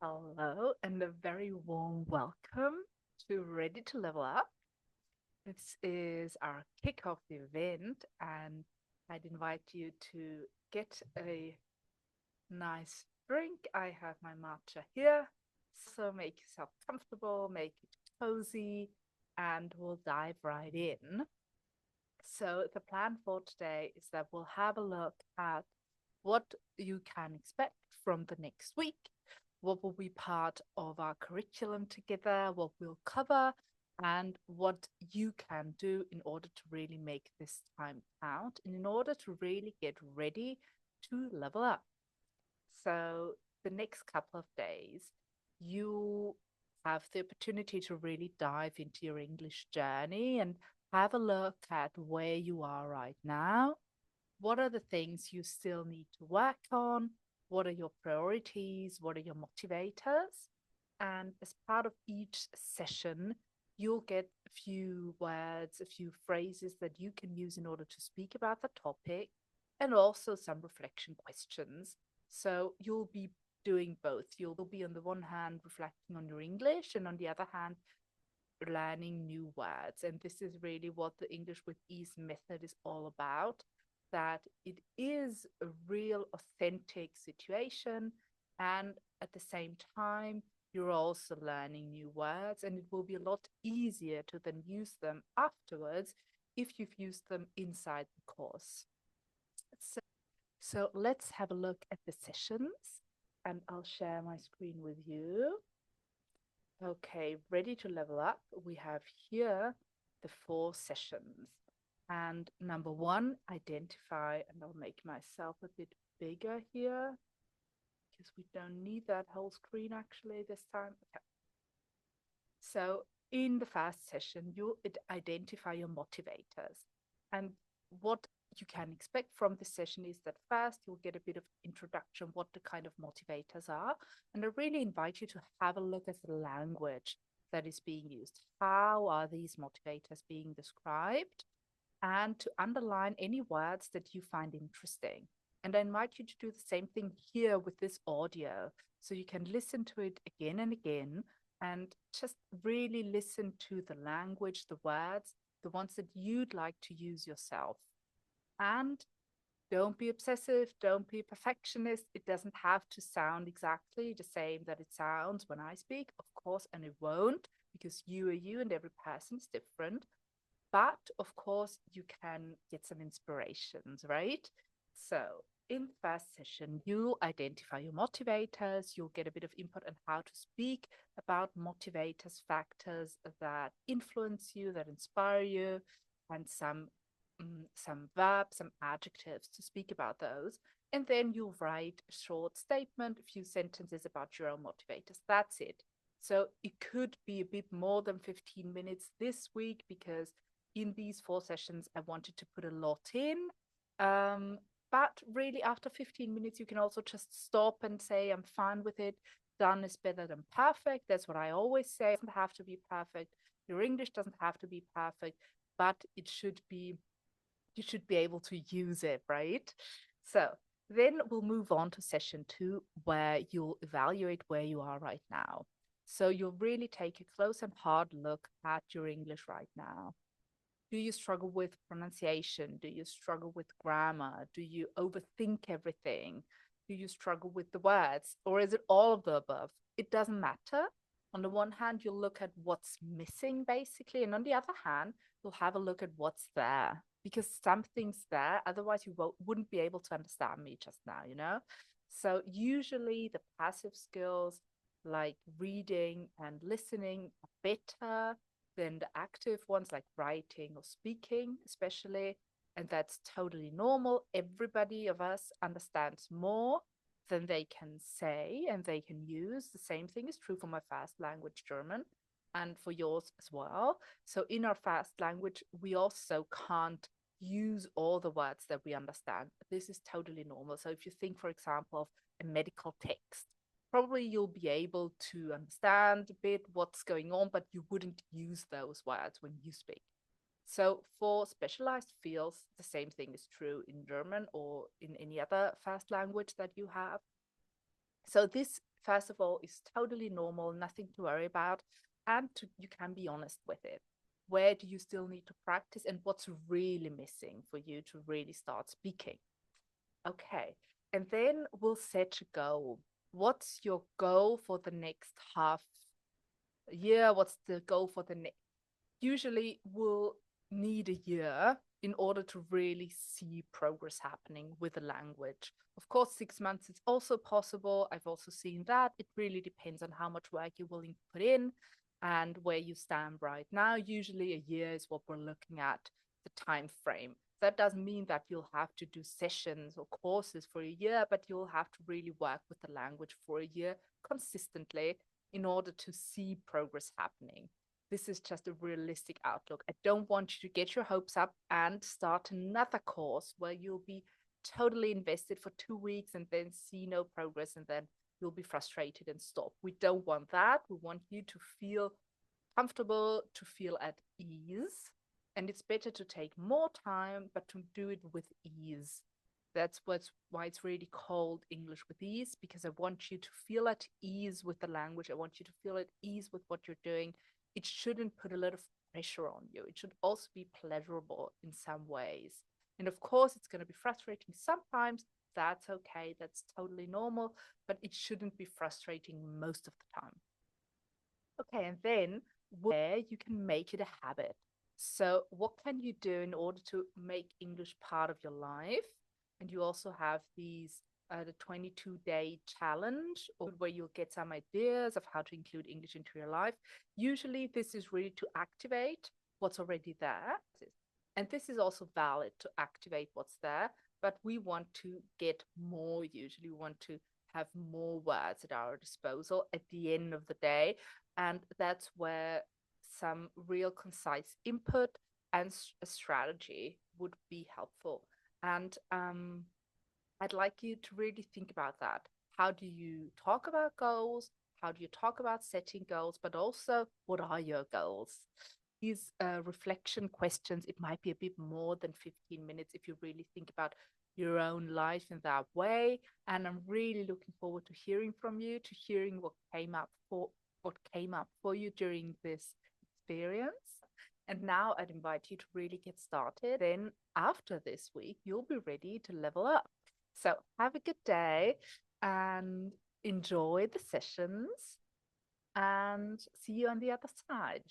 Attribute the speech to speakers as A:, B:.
A: Hello, and a very warm welcome to Ready to Level Up. This is our kickoff event, and I'd invite you to get a nice drink. I have my matcha here. So make yourself comfortable, make it cozy, and we'll dive right in. So, the plan for today is that we'll have a look at what you can expect from the next week, what will be part of our curriculum together, what we'll cover, and what you can do in order to really make this time count and in order to really get ready to level up. So, the next couple of days, you have the opportunity to really dive into your English journey and have a look at where you are right now. What are the things you still need to work on? What are your priorities? What are your motivators? And as part of each session, you'll get a few words, a few phrases that you can use in order to speak about the topic, and also some reflection questions. So you'll be doing both. You'll be, on the one hand, reflecting on your English, and on the other hand, learning new words. And this is really what the English with Ease method is all about, that it is a real authentic situation. And at the same time, you're also learning new words, and it will be a lot easier to then use them afterwards if you've used them inside the course. So, so let's have a look at the sessions, and I'll share my screen with you. Okay, ready to level up. We have here the 4 sessions. And number one, identify, and I'll make myself a bit bigger here because we don't need that whole screen actually this time. Okay. So in the first session, you identify your motivators. And what you can expect from this session is that first you'll get a bit of introduction what the kind of motivators are. And I really invite you to have a look at the language that is being used. How are these motivators being described? And to underline any words that you find interesting. And I invite you to do the same thing here with this audio. So you can listen to it again and again and just really listen to the language, the words, the ones that you'd like to use yourself. And don't be obsessive, don't be a perfectionist. It doesn't have to sound exactly the same that it sounds when I speak, of course, and it won't because you are you and every person is different. But of course, you can get some inspirations, right? So, in the first session, you identify your motivators, you'll get a bit of input on how to speak about motivators, factors that influence you, that inspire you, and some verbs, some adjectives to speak about those. And then you write a short statement, a few sentences about your own motivators. That's it. So it could be a bit more than 15 minutes this week because in these 4 sessions, I wanted to put a lot in. But really, after 15 minutes, you can also just stop and say, I'm fine with it. Done is better than perfect. That's what I always say. It doesn't have to be perfect. Your English doesn't have to be perfect, but it should be, you should be able to use it, right? So then we'll move on to session 2, where you'll evaluate where you are right now. So you'll really take a close and hard look at your English right now. Do you struggle with pronunciation? Do you struggle with grammar? Do you overthink everything? Do you struggle with the words? Or is it all of the above? It doesn't matter. On the one hand, you'll look at what's missing, basically. And on the other hand, you'll have a look at what's there because something's there. Otherwise, you wouldn't be able to understand me just now, you know? So, usually, the passive skills like reading and listening are better than the active ones like writing or speaking, especially. And that's totally normal. Everybody of us understands more than they can say and they can use. The same thing is true for my first language, German, and for yours as well. So in our first language, we also can't use all the words that we understand. This is totally normal. So if you think, for example, of a medical text, probably you'll be able to understand a bit what's going on, but you wouldn't use those words when you speak. So for specialized fields, the same thing is true in German or in any other fast language that you have. So this first of all, is totally normal, nothing to worry about, and you can be honest with it. Where do you still need to practice, and what's really missing for you to really start speaking? Okay. And then we'll set a goal. What's your goal for the next half year? What's the goal for the next? Usually we'll need a year in order to really see progress happening with the language. Of course, 6 months is also possible. I've also seen that. It really depends on how much work you're willing to put in and where you stand right now. Usually a year is what we're looking at, the time frame. That doesn't mean that you'll have to do sessions or courses for a year, but you'll have to really work with the language for a year consistently in order to see progress happening. This is just a realistic outlook. I don't want you to get your hopes up and start another course where you'll be totally invested for 2 weeks and then see no progress, and then you'll be frustrated and stop. We don't want that. We want you to feel comfortable, to feel at ease. And it's better to take more time, but to do it with ease. That's why it's really called English with ease, because I want you to feel at ease with the language. I want you to feel at ease with what you're doing. It shouldn't put a lot of pressure on you. It should also be pleasurable in some ways. And of course, it's going to be frustrating sometimes. That's okay. That's totally normal, but it shouldn't be frustrating most of the time. Okay, and then where you can make it a habit. So, what can you do in order to make English part of your life? And you also have the 22-day challenge, or where you'll get some ideas of how to include English into your life. Usually, this is really to activate what's already there. And this is also valid to activate what's there, but we want to get more. Usually, we want to have more words at our disposal at the end of the day. And that's where some real concise input and a strategy would be helpful. And I'd like you to really think about that. How do you talk about goals? How do you talk about setting goals? But also, what are your goals? These reflection questions, it might be a bit more than 15 minutes if you really think about your own life in that way. And I'm really looking forward to hearing from you, to hearing what came up for you during this experience. And now I'd invite you to really get started. Then after this week, you'll be ready to level up. So have a good day and enjoy the sessions, and see you on the other side.